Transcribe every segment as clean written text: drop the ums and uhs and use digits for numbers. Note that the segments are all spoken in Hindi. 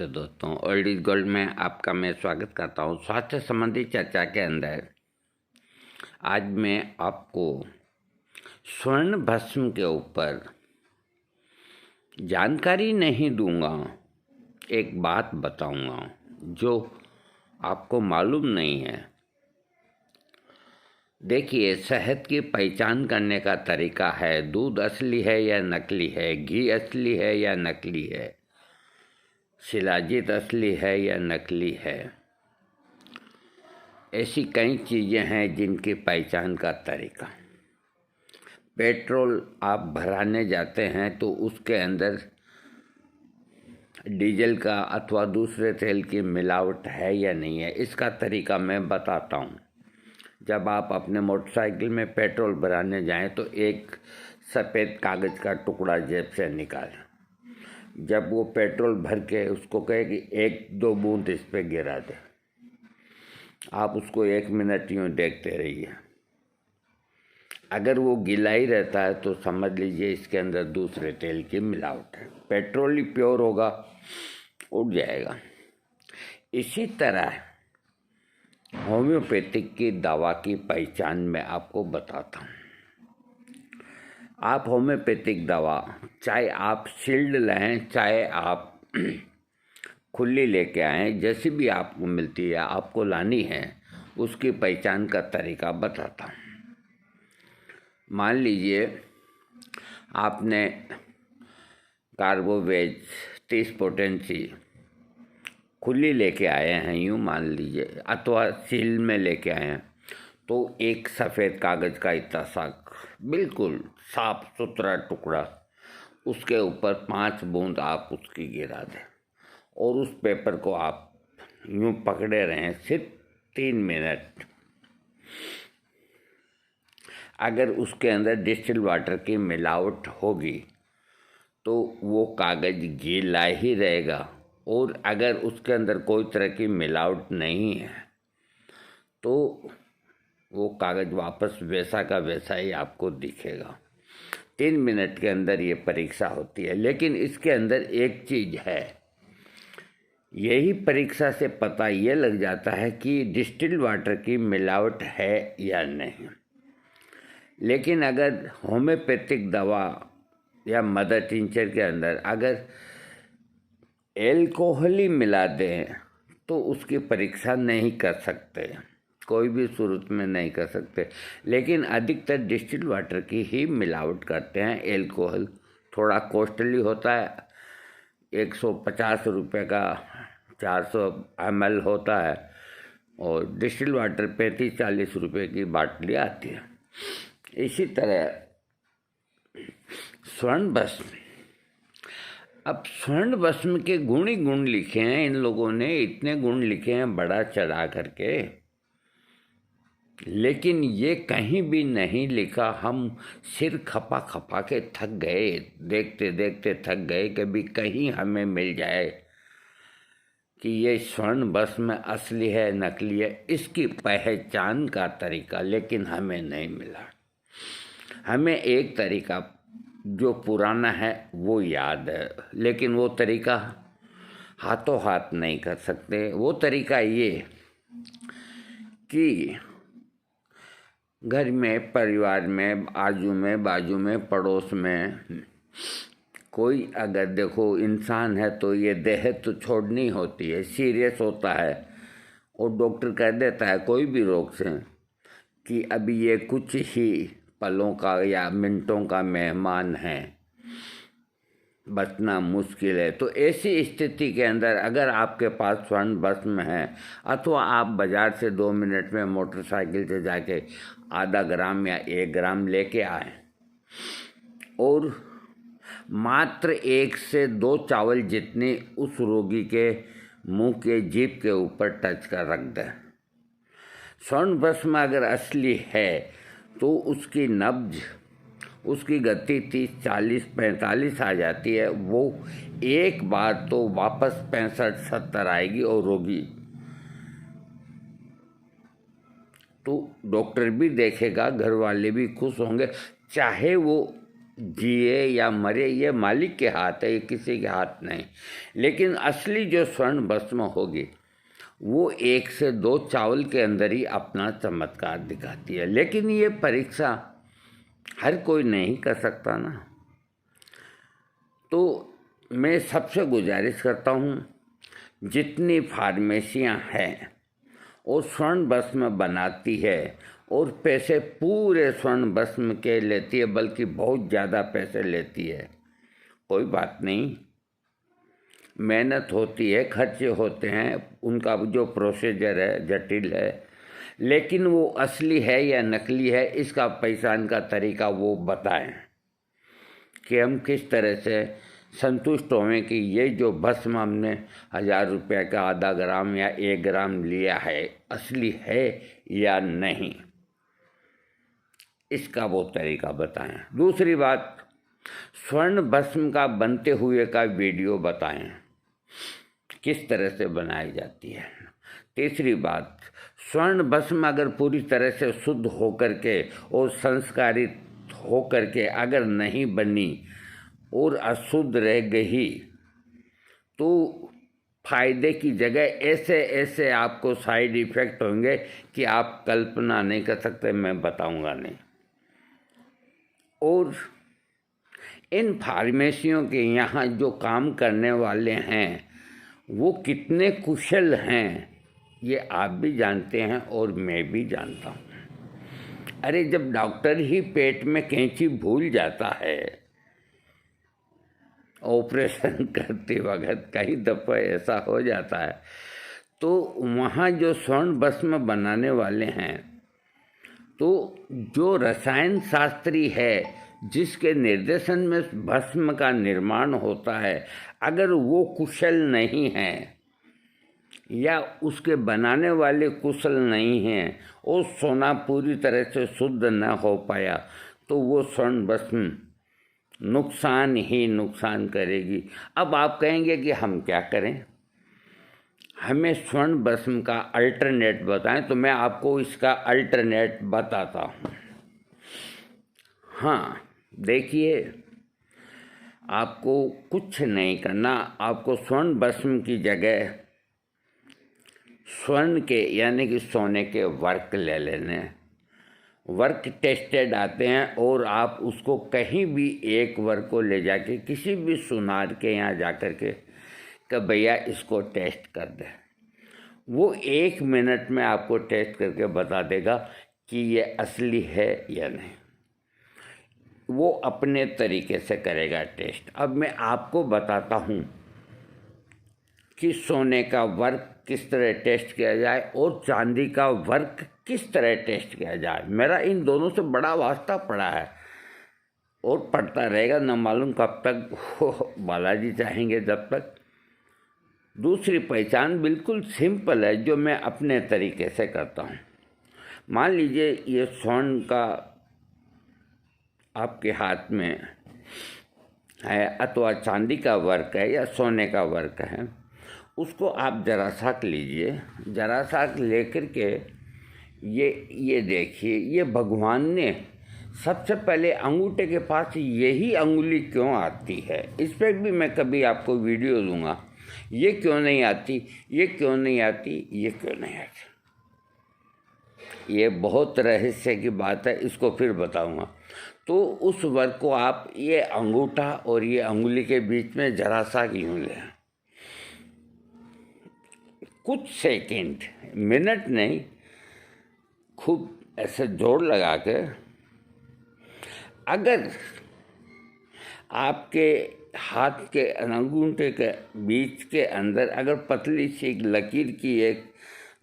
नमस्ते दोस्तों, ओल्ड इज गोल्ड में आपका मैं स्वागत करता हूँ। स्वास्थ्य संबंधी चर्चा के अंदर आज मैं आपको स्वर्ण भस्म के ऊपर जानकारी नहीं दूंगा, एक बात बताऊंगा जो आपको मालूम नहीं है। देखिए, शहद की पहचान करने का तरीका है, दूध असली है या नकली है, घी असली है या नकली है, शिलाजीत असली है या नकली है। ऐसी कई चीज़ें हैं जिनकी पहचान का तरीका। पेट्रोल आप भराने जाते हैं तो उसके अंदर डीजल का अथवा दूसरे तेल की मिलावट है या नहीं है, इसका तरीका मैं बताता हूँ। जब आप अपने मोटरसाइकिल में पेट्रोल भराने जाएं तो एक सफ़ेद कागज़ का टुकड़ा जेब से निकालें। जब वो पेट्रोल भर के उसको कहे कि 1-2 बूंद इस पे गिरा दे, आप उसको 1 मिनट यूँ देखते रहिए। अगर वो गीला ही रहता है तो समझ लीजिए इसके अंदर दूसरे तेल की मिलावट है। पेट्रोल ही प्योर होगा, उड़ जाएगा। इसी तरह होम्योपैथिक की दवा की पहचान मैं आपको बताता हूँ। आप होम्योपैथिक दवा चाहे आप सील्ड लें, चाहे आप खुली लेके आएँ, जैसी भी आपको मिलती है आपको लानी है, उसकी पहचान का तरीका बताता हूँ। मान लीजिए आपने कार्बोवेज 30 पोटेंसी खुली लेके आए हैं, यूँ मान लीजिए, अथवा सील में लेके आए हैं, तो एक सफ़ेद कागज़ का इतना सा बिल्कुल साफ सुथरा टुकड़ा, उसके ऊपर 5 बूंद आप उसकी गिरा दें और उस पेपर को आप यूँ पकड़े रहें सिर्फ 3 मिनट। अगर उसके अंदर डिस्टिल वाटर की मिलावट होगी तो वो कागज़ गीला ही रहेगा, और अगर उसके अंदर कोई तरह की मिलावट नहीं है तो वो कागज़ वापस वैसा का वैसा ही आपको दिखेगा। 3 मिनट के अंदर ये परीक्षा होती है। लेकिन इसके अंदर एक चीज़ है, यही परीक्षा से पता ये लग जाता है कि डिस्टिल वाटर की मिलावट है या नहीं। लेकिन अगर होम्योपैथिक दवा या मदर टिंचर के अंदर अगर एल्कोहल ही मिला दें तो उसकी परीक्षा नहीं कर सकते, कोई भी सूरत में नहीं कर सकते। लेकिन अधिकतर डिस्टिल वाटर की ही मिलावट करते हैं। एल्कोहल थोड़ा कॉस्टली होता है, 150 रुपये का 400 ml होता है, और डिस्टिल वाटर 35-40 रुपये की बाटली आती है। इसी तरह स्वर्ण भस्म, अब स्वर्ण भस्म के गुण ही गुण लिखे हैं इन लोगों ने, इतने गुण लिखे हैं बड़ा चढ़ा करके, लेकिन ये कहीं भी नहीं लिखा। हम सिर खपा खपा के थक गए, देखते देखते थक गए, कभी कहीं हमें मिल जाए कि ये स्वर्ण भस्म असली है नकली है, इसकी पहचान का तरीका, लेकिन हमें नहीं मिला। हमें एक तरीका जो पुराना है वो याद है, लेकिन वो तरीका हाथों हाथ नहीं कर सकते। वो तरीका ये कि घर में, परिवार में, आजू में, बाजू में, पड़ोस में कोई अगर देखो इंसान है तो ये देह तो छोड़नी होती है, सीरियस होता है, और डॉक्टर कह देता है कोई भी रोग से कि अभी ये कुछ ही पलों का या मिनटों का मेहमान है, बचना मुश्किल है। तो ऐसी स्थिति के अंदर अगर आपके पास स्वर्ण भस्म है, अथवा आप बाज़ार से 2 मिनट में मोटरसाइकिल से जाके आधा ग्राम या 1 ग्राम लेके आए और मात्र 1 से 2 चावल जितनी उस रोगी के मुंह के जीभ के ऊपर टच कर रख दें। स्वर्ण भस्म अगर असली है तो उसकी नब्ज, उसकी गति 30, 40, 45 आ जाती है। वो एक बार तो वापस 65, 70 आएगी और रोगी तो डॉक्टर भी देखेगा, घर वाले भी खुश होंगे, चाहे वो जिए या मरे ये मालिक के हाथ है, ये किसी के हाथ नहीं। लेकिन असली जो स्वर्ण भस्म होगी वो 1 से 2 चावल के अंदर ही अपना चमत्कार दिखाती है। लेकिन ये परीक्षा हर कोई नहीं कर सकता ना। तो मैं सबसे गुजारिश करता हूँ, जितनी फार्मेसियाँ हैं वो स्वर्ण भस्म बनाती है और पैसे पूरे स्वर्ण भस्म के लेती है, बल्कि बहुत ज़्यादा पैसे लेती है। कोई बात नहीं, मेहनत होती है, खर्चे होते हैं, उनका जो प्रोसीजर है जटिल है, लेकिन वो असली है या नकली है इसका पहचान का तरीका वो बताएं कि हम किस तरह से संतुष्ट होवें कि ये जो भस्म हमने 1000 रुपये का आधा ग्राम या 1 ग्राम लिया है असली है या नहीं, इसका वो तरीका बताएं। दूसरी बात, स्वर्ण भस्म का बनते हुए का वीडियो बताएं, किस तरह से बनाई जाती है। तीसरी बात, स्वर्ण भस्म अगर पूरी तरह से शुद्ध होकर के और संस्कारित होकर के अगर नहीं बनी और अशुद्ध रह गई तो फायदे की जगह ऐसे ऐसे आपको साइड इफ़ेक्ट होंगे कि आप कल्पना नहीं कर सकते, मैं बताऊंगा नहीं। और इन फार्मेसियों के यहाँ जो काम करने वाले हैं वो कितने कुशल हैं ये आप भी जानते हैं और मैं भी जानता हूँ। अरे जब डॉक्टर ही पेट में कैंची भूल जाता है ऑपरेशन करते वक्त, कई दफ़ा ऐसा हो जाता है, तो वहाँ जो स्वर्ण भस्म बनाने वाले हैं तो जो रसायन शास्त्री है जिसके निर्देशन में भस्म का निर्माण होता है, अगर वो कुशल नहीं है या उसके बनाने वाले कुशल नहीं हैं और सोना पूरी तरह से शुद्ध न हो पाया तो वो स्वर्ण भस्म नुकसान ही नुकसान करेगी। अब आप कहेंगे कि हम क्या करें, हमें स्वर्ण भस्म का अल्टरनेट बताएं, तो मैं आपको इसका अल्टरनेट बताता हूँ। हाँ देखिए, आपको कुछ नहीं करना, आपको स्वर्ण भस्म की जगह स्वर्ण के यानी कि सोने के वर्क ले लेने। वर्क टेस्टेड आते हैं और आप उसको कहीं भी एक वर्क को ले जाके किसी भी सुनार के यहाँ जा कर के कि भैया इसको टेस्ट कर दे, वो 1 मिनट में आपको टेस्ट करके बता देगा कि ये असली है या नहीं। वो अपने तरीके से करेगा टेस्ट। अब मैं आपको बताता हूँ कि सोने का वर्क किस तरह टेस्ट किया जाए और चांदी का वर्क किस तरह टेस्ट किया जाए। मेरा इन दोनों से बड़ा वास्ता पड़ा है और पड़ता रहेगा, न मालूम कब तक हो, बालाजी चाहेंगे जब तक। दूसरी पहचान बिल्कुल सिंपल है जो मैं अपने तरीके से करता हूँ। मान लीजिए ये स्वर्ण का आपके हाथ में है अथवा चांदी का वर्क है या सोने का वर्क है, उसको आप जरा सा लीजिए। जरा सा लेकर के ये देखिए, ये भगवान ने सबसे पहले अंगूठे के पास यही अंगुली क्यों आती है, इस पर भी मैं कभी आपको वीडियो दूंगा। ये क्यों नहीं आती, ये क्यों नहीं आती, ये क्यों नहीं आती, ये बहुत रहस्य की बात है, इसको फिर बताऊंगा। तो उस वर्क को आप ये अंगूठा और ये अंगुली के बीच में जरा सा यूँ लें, कुछ सेकंड, मिनट नहीं, खूब ऐसे जोर लगा के अगर आपके हाथ के अंगूठे के बीच के अंदर अगर पतली सी एक लकीर की एक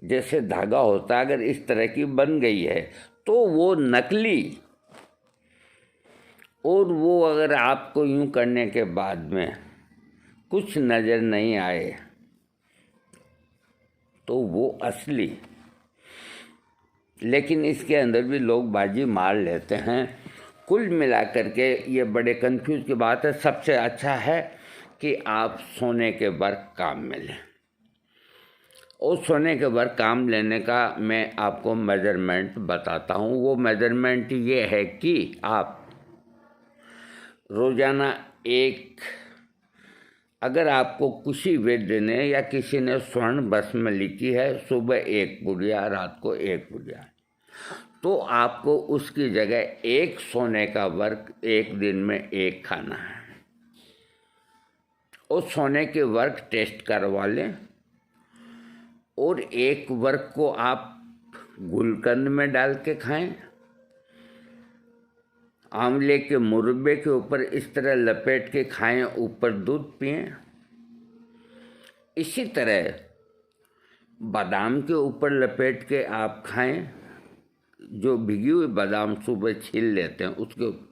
जैसे धागा होता है, अगर इस तरह की बन गई है तो वो नकली। और वो अगर आपको यूं करने के बाद में कुछ नज़र नहीं आए तो वो असली। लेकिन इसके अंदर भी लोग बाजी मार लेते हैं। कुल मिलाकर के ये बड़े कंफ्यूज की बात है। सबसे अच्छा है कि आप सोने के वर्क काम में लें, और सोने के वर्क काम लेने का मैं आपको मेजरमेंट बताता हूँ। वो मेजरमेंट ये है कि आप रोज़ाना एक, अगर आपको किसी वैद्य ने या किसी ने स्वर्ण भस्म लिखी है, सुबह 1 पुड़िया, रात को 1 पुड़िया, तो आपको उसकी जगह एक सोने का वर्क एक दिन में 1 खाना है। उस सोने के वर्क टेस्ट करवा लें और एक वर्क को आप गुलकंद में डाल के खाएं, आंवले के मुरब्बे के ऊपर इस तरह लपेट के खाएं, ऊपर दूध पिएं। इसी तरह बादाम के ऊपर लपेट के आप खाएं, जो भिगी हुई बादाम सुबह छील लेते हैं उसके ऊपर।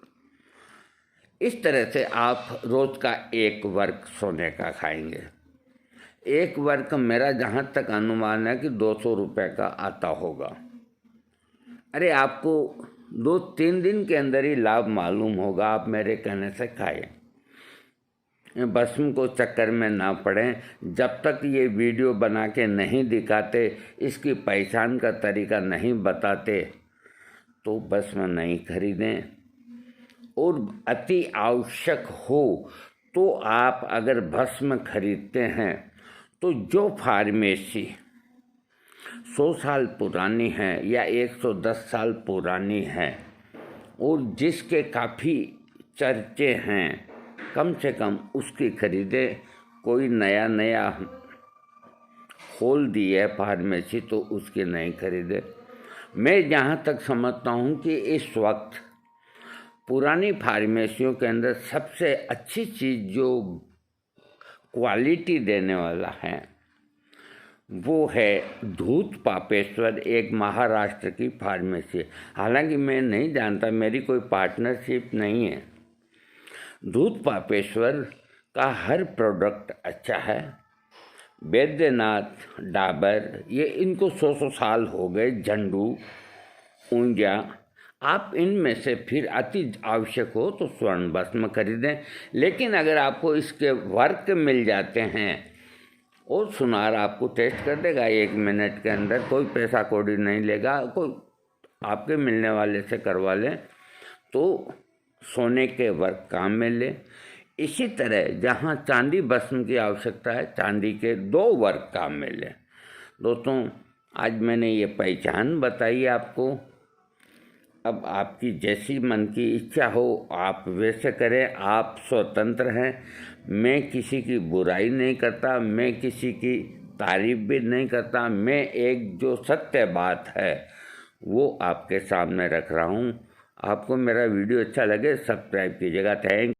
इस तरह से आप रोज़ का 1 वर्क सोने का खाएंगे। 1 वर्क मेरा जहाँ तक अनुमान है कि 200 रुपये का आता होगा। अरे आपको 2-3 दिन के अंदर ही लाभ मालूम होगा। आप मेरे कहने से खाएं, भस्म को चक्कर में ना पड़ें। जब तक ये वीडियो बना के नहीं दिखाते, इसकी पहचान का तरीका नहीं बताते, तो भस्म नहीं खरीदें। और अति आवश्यक हो तो आप अगर भस्म खरीदते हैं तो जो फार्मेसी 100 साल पुरानी है या 110 साल पुरानी है और जिसके काफ़ी चर्चे हैं, कम से कम उसकी खरीदे। कोई नया खोल दी है फार्मेसी तो उसकी नहीं खरीदे। मैं जहाँ तक समझता हूँ कि इस वक्त पुरानी फार्मेसियों के अंदर सबसे अच्छी चीज़ जो क्वालिटी देने वाला है वो है धूत पापेश्वर, एक महाराष्ट्र की फार्मेसी। हालांकि मैं नहीं जानता, मेरी कोई पार्टनरशिप नहीं है। धूत पापेश्वर का हर प्रोडक्ट अच्छा है। बैद्यनाथ, डाबर, ये इनको 100 साल हो गए। झंडू, ऊंजा, आप इनमें से फिर अति आवश्यक हो तो स्वर्ण भस्म खरीदें। लेकिन अगर आपको इसके वर्क मिल जाते हैं और सुनार आपको टेस्ट कर देगा 1 मिनट के अंदर, कोई पैसा कौड़ी नहीं लेगा, कोई आपके मिलने वाले से करवा लें तो सोने के वर्क काम में ले। इसी तरह जहाँ चांदी भस्म की आवश्यकता है, चांदी के 2 वर्क काम में ले। दोस्तों, आज मैंने ये पहचान बताई आपको। अब आपकी जैसी मन की इच्छा हो आप वैसे करें, आप स्वतंत्र हैं। मैं किसी की बुराई नहीं करता, मैं किसी की तारीफ भी नहीं करता। मैं एक जो सत्य बात है वो आपके सामने रख रहा हूँ। आपको मेरा वीडियो अच्छा लगे सब्सक्राइब कीजिएगा। थैंक